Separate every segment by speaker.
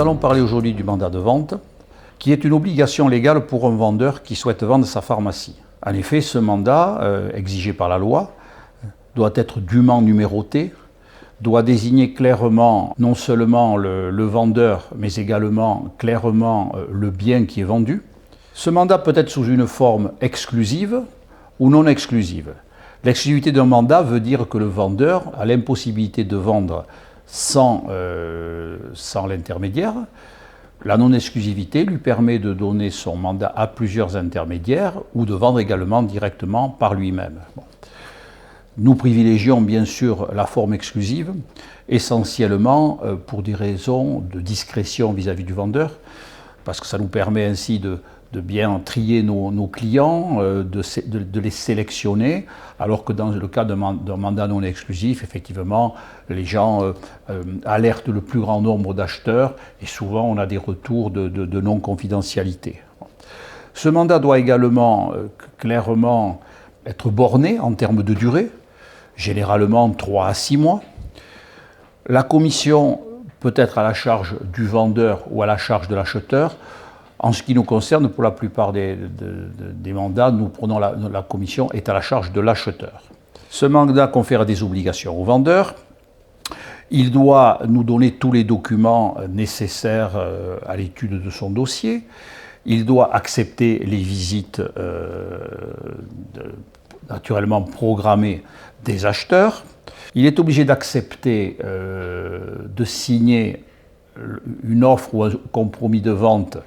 Speaker 1: allons parler aujourd'hui du mandat de vente, qui est une obligation légale pour un vendeur qui souhaite vendre sa pharmacie. En effet, ce mandat, exigé par la loi, doit être dûment numéroté, doit désigner clairement non seulement le vendeur, mais également clairement le bien qui est vendu. Ce mandat peut être sous une forme exclusive ou non exclusive. L'exclusivité d'un mandat veut dire que le vendeur a l'impossibilité de vendre sans l'intermédiaire. La non-exclusivité lui permet de donner son mandat à plusieurs intermédiaires ou de vendre également directement par lui-même. Bon. Nous privilégions bien sûr la forme exclusive, essentiellement pour des raisons de discrétion vis-à-vis du vendeur, parce que ça nous permet ainsi de bien trier nos clients, de les sélectionner, alors que dans le cas d'un mandat non exclusif, effectivement, les gens alertent le plus grand nombre d'acheteurs et souvent on a des retours de non-confidentialité. Ce mandat doit également clairement être borné en termes de durée, généralement 3 à 6 mois. La commission peut être à la charge du vendeur ou à la charge de l'acheteur. En ce qui nous concerne, pour la plupart des mandats, nous prenons la commission est à la charge de l'acheteur. Ce mandat confère des obligations au vendeur. Il doit nous donner tous les documents nécessaires à l'étude de son dossier. Il doit accepter les visites naturellement programmées des acheteurs. Il est obligé d'accepter de signer une offre ou un compromis de vente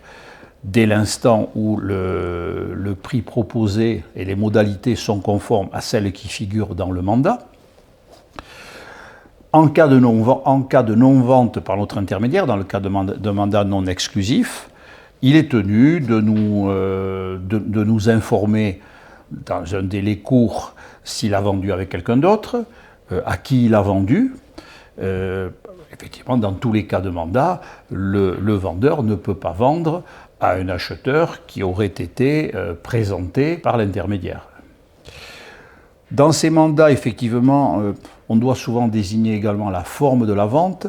Speaker 1: dès l'instant où le prix proposé et les modalités sont conformes à celles qui figurent dans le mandat. En cas de non-vente par notre intermédiaire, dans le cas d'un mandat non exclusif, il est tenu de nous informer dans un délai court s'il a vendu avec quelqu'un d'autre, à qui il a vendu. Effectivement, dans tous les cas de mandat, le vendeur ne peut pas vendre à un acheteur qui aurait été présenté par l'intermédiaire. Dans ces mandats, effectivement, on doit souvent désigner également la forme de la vente.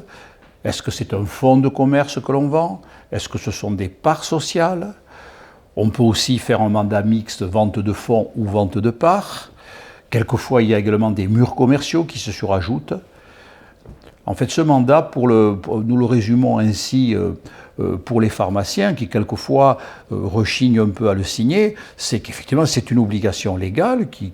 Speaker 1: Est-ce que c'est un fonds de commerce que l'on vend? Est-ce que ce sont des parts sociales? On peut aussi faire un mandat mixte, vente de fonds ou vente de parts. Quelquefois, il y a également des murs commerciaux qui se surajoutent. En fait, ce mandat, nous le résumons ainsi pour les pharmaciens qui quelquefois rechignent un peu à le signer, c'est qu'effectivement c'est une obligation légale qui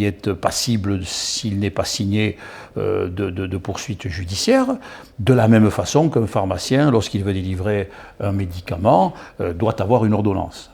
Speaker 1: est passible, s'il n'est pas signé, de poursuites judiciaires, de la même façon qu'un pharmacien, lorsqu'il veut délivrer un médicament, doit avoir une ordonnance.